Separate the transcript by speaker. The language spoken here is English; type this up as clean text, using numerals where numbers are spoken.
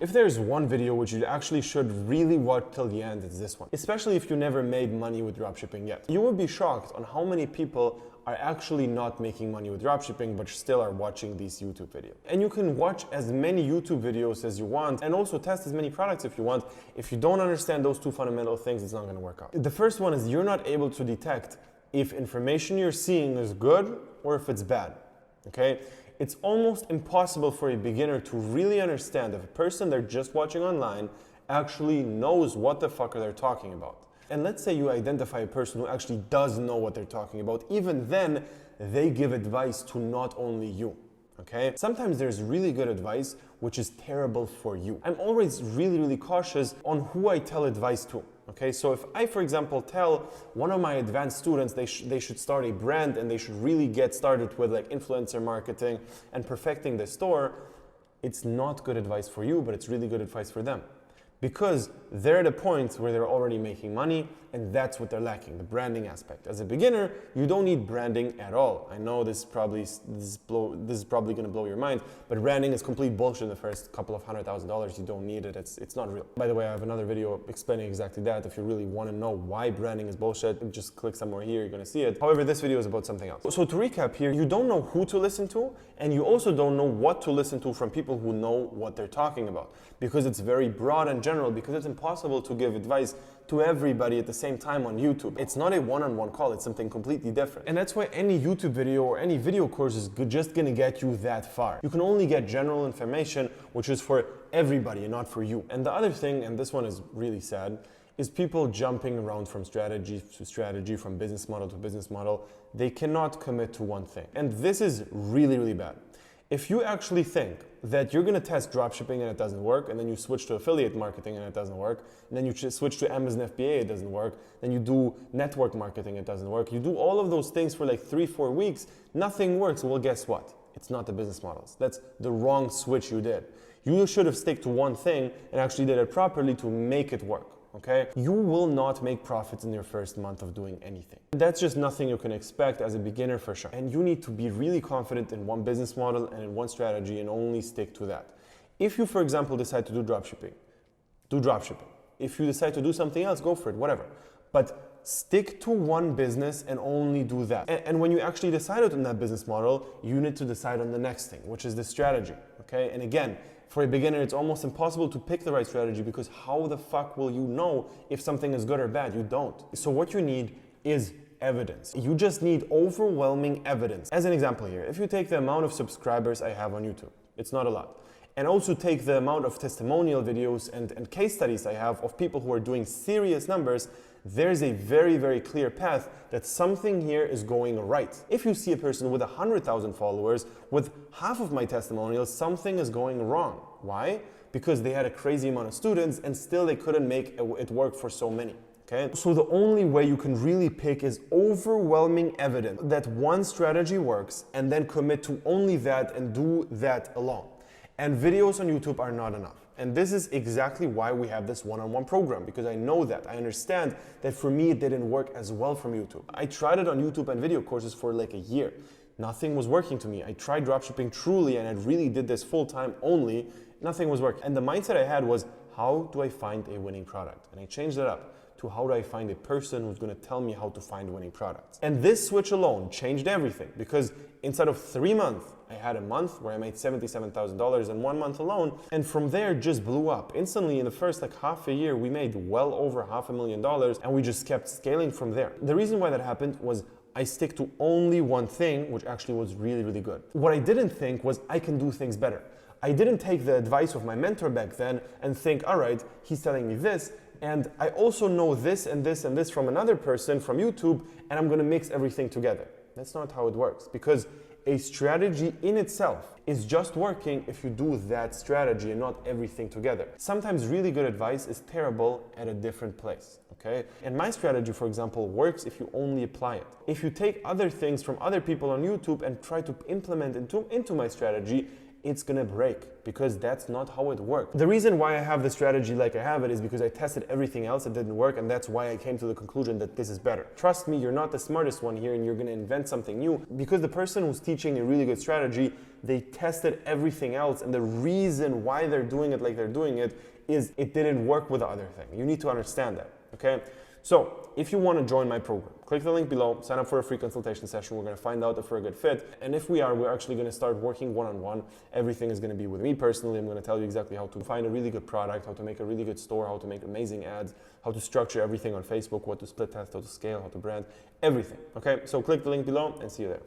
Speaker 1: If there's one video which you actually should really watch till the end, it's this one. Especially if you never made money with dropshipping yet. You will be shocked on how many people are actually not making money with dropshipping but still are watching these YouTube videos. And you can watch as many YouTube videos as you want and also test as many products if you want. If you don't understand those two fundamental things, it's not going to work out. The first one is you're not able to detect if information you're seeing is good or if it's bad. Okay? It's almost impossible for a beginner to really understand if a person they're just watching online actually knows what the fuck they're talking about. And let's say you identify a person who actually does know what they're talking about. Even then, they give advice to not only you. Okay? Sometimes there's really good advice which is terrible for you. I'm always really cautious on who I tell advice to. Okay, so if I, for example, tell one of my advanced students they should start a brand and they should really get started with like influencer marketing and perfecting the store, it's not good advice for you, but it's really good advice for them. Because they're at a point where they're already making money and that's what they're lacking, the branding aspect. As a beginner, you don't need branding at all. I know this is probably going to blow your mind, but branding is complete bullshit in the first couple of $100,000. You don't need it, it's not real. By the way, I have another video explaining exactly that. If you really want to know why branding is bullshit, just click somewhere here, you're going to see it. However, this video is about something else. So to recap here, you don't know who to listen to and you also don't know what to listen to from people who know what they're talking about. Because it's very broad and general, because it's impossible to give advice to everybody at the same time on YouTube. It's not a one-on-one call, it's something completely different. And that's why any YouTube video or any video course is just gonna get you that far. You can only get general information, which is for everybody and not for you. And the other thing, and this one is really sad, is people jumping around from strategy to strategy, from business model to business model. They cannot commit to one thing. And this is really bad. If you actually think that you're gonna test dropshipping and it doesn't work, and then you switch to affiliate marketing and it doesn't work, and then you switch to Amazon FBA, it doesn't work, then you do network marketing, it doesn't work, you do all of those things for like 3-4 weeks, nothing works, well guess what? It's not the business models. That's the wrong switch you did. You should have stuck to one thing and actually did it properly to make it work. Okay? You will not make profits in your first month of doing anything. That's just nothing you can expect as a beginner for sure. And you need to be really confident in one business model and in one strategy and only stick to that. If you, for example, decide to do dropshipping, do dropshipping. If you decide to do something else, go for it, whatever. But stick to one business and only do that. And when you actually decided on that business model, you need to decide on the next thing, which is the strategy. Okay? And again, for a beginner, it's almost impossible to pick the right strategy because how the fuck will you know if something is good or bad? You don't. So what you need is evidence. You just need overwhelming evidence. As an example here, if you take the amount of subscribers I have on YouTube, it's not a lot. And also take the amount of testimonial videos and case studies I have of people who are doing serious numbers, there's a very clear path that something here is going right. If you see a person with 100,000 followers with half of my testimonials, something is going wrong. Why? Because they had a crazy amount of students and still they couldn't make it work for so many. Okay? So the only way you can really pick is overwhelming evidence that one strategy works and then commit to only that and do that alone. And videos on YouTube are not enough. And this is exactly why we have this one-on-one program, because I know that. I understand that for me, it didn't work as well from YouTube. I tried it on YouTube and video courses for like a year. Nothing was working to me. I tried dropshipping truly and I really did this full-time only. Nothing was working. And the mindset I had was, how do I find a winning product? And I changed it up to how do I find a person who's going to tell me how to find winning products. And this switch alone changed everything, because instead of 3 months, I had a month where I made $77,000 in 1 month alone, and from there just blew up. Instantly in the first like half a year, we made well over $500,000 and we just kept scaling from there. The reason why that happened was I stick to only one thing, which actually was really good. What I didn't think was I can do things better. I didn't take the advice of my mentor back then and think, all right, he's telling me this, and I also know this and this and this from another person from YouTube, and I'm gonna mix everything together. That's not how it works, because a strategy in itself is just working if you do that strategy and not everything together. Sometimes really good advice is terrible at a different place, okay? And my strategy, for example, works if you only apply it. If you take other things from other people on YouTube and try to implement into my strategy, it's gonna break, because that's not how it works. The reason why I have the strategy like I have it is because I tested everything else, it didn't work, and that's why I came to the conclusion that this is better. Trust me, you're not the smartest one here and you're gonna invent something new, because the person who's teaching a really good strategy, they tested everything else, and the reason why they're doing it like they're doing it is it didn't work with the other thing. You need to understand that, okay? So if you want to join my program, click the link below, sign up for a free consultation session. We're going to find out if we're a good fit. And if we are, we're actually going to start working one-on-one. Everything is going to be with me personally. I'm going to tell you exactly how to find a really good product, how to make a really good store, how to make amazing ads, how to structure everything on Facebook, what to split test, how to scale, how to brand, everything. Okay, so click the link below and see you there.